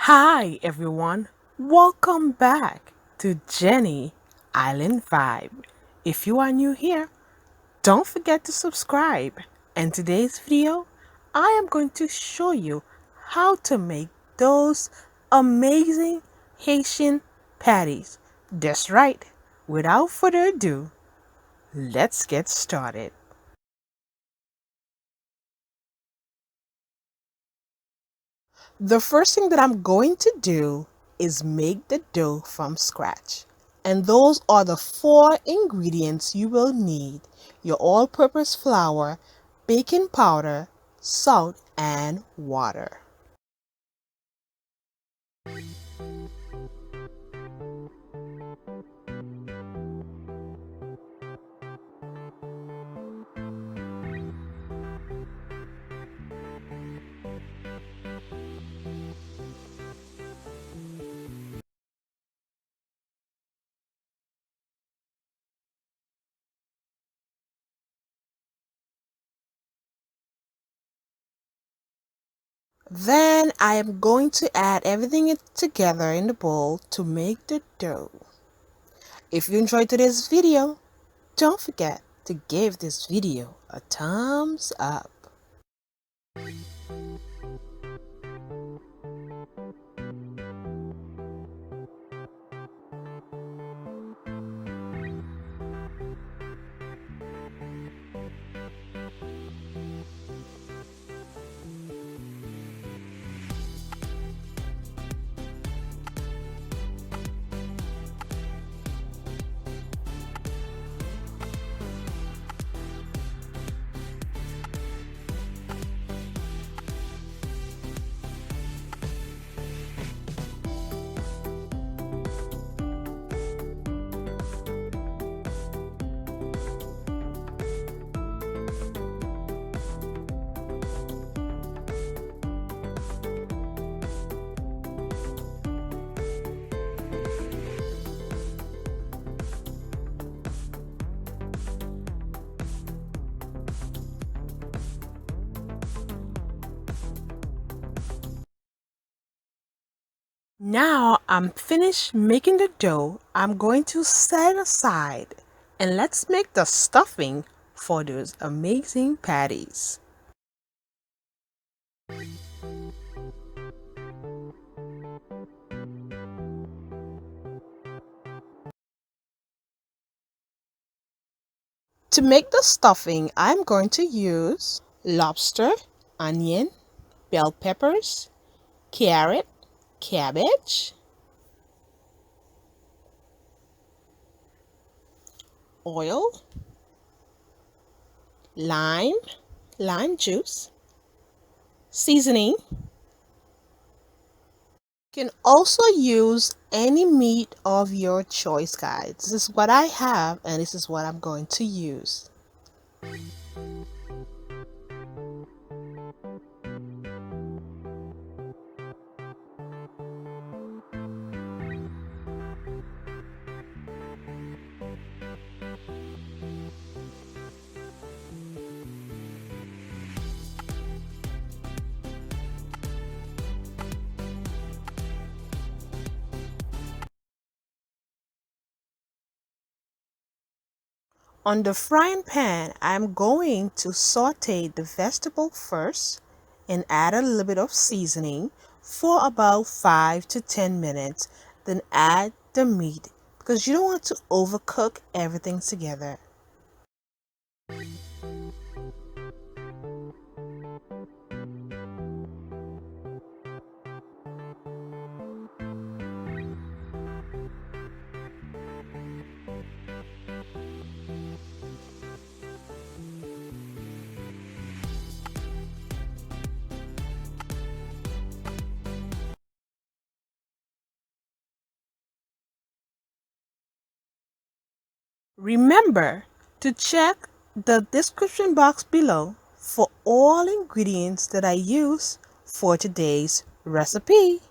Hi everyone, welcome back to Jenny Island Vibe. If you are new here, don't forget to subscribe. In today's video, I am going to show you how to make those amazing Haitian patties. That's right. Without further ado, let's get started. The first thing that I'm going to do is make the dough from scratch. And those are the four ingredients you will need: your all-purpose flour, baking powder, salt, and water. Then I am going to add everything together in the bowl to make the dough. If you enjoyed today's video, don't forget to give this video a thumbs up. Now I'm finished making the dough. I'm going to set it aside and let's make the stuffing for those amazing patties. To make the stuffing, I'm going to use lobster, onion, bell peppers, carrot, cabbage, oil, lime, lime juice, seasoning. You can also use any meat of your choice, guys. This is what I have and this is what I'm going to use. On the frying pan, I'm going to saute the vegetable first and add a little bit of seasoning for about 5 to 10 minutes. Then add the meat because you don't want to overcook everything together. Remember to check the description box below for all ingredients that I use for today's recipe.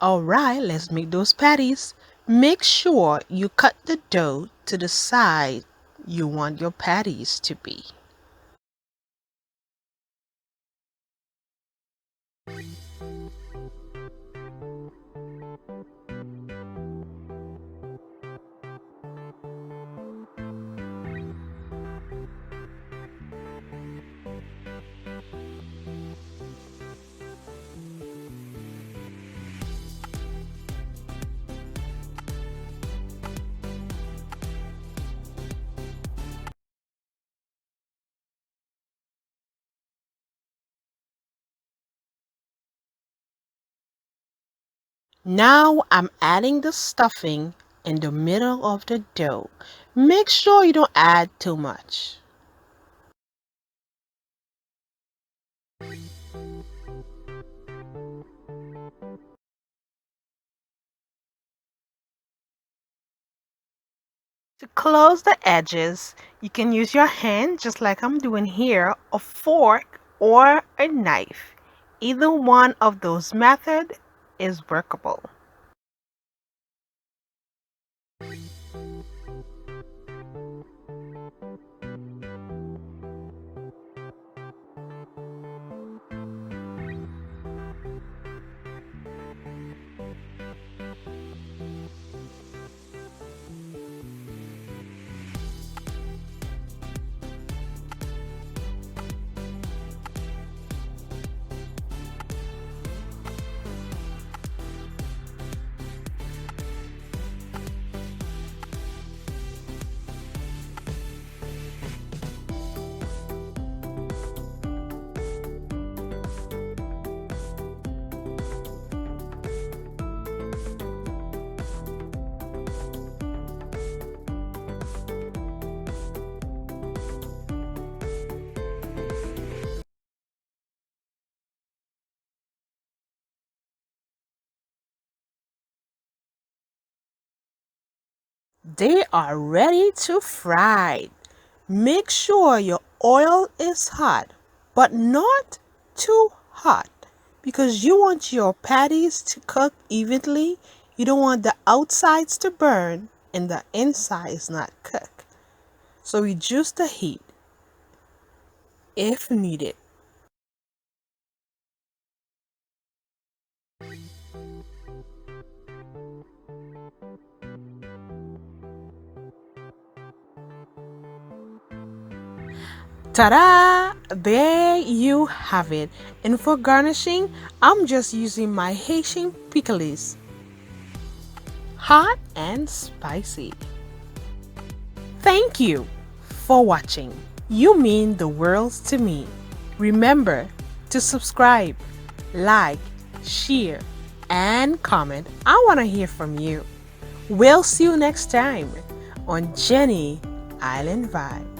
Alright, let's make those patties. Make sure you cut the dough to the size you want your patties to be. Now I'm adding the stuffing in the middle of the dough. Make sure you don't add too much. To close the edges, you can use your hand just like I'm doing here, a fork, or a knife. Either one of those methods is workable. They are ready to fry. Make sure your oil is hot, but not too hot because you want your patties to cook evenly. You don't want the outsides to burn and the insides not cook. So reduce the heat if needed. Ta-da! There you have it. And for garnishing, I'm just using my Haitian pickles. Hot and spicy. Thank you for watching. You mean the world to me. Remember to subscribe, like, share, and comment. I want to hear from you. We'll see you next time on Jenny Island Vibe.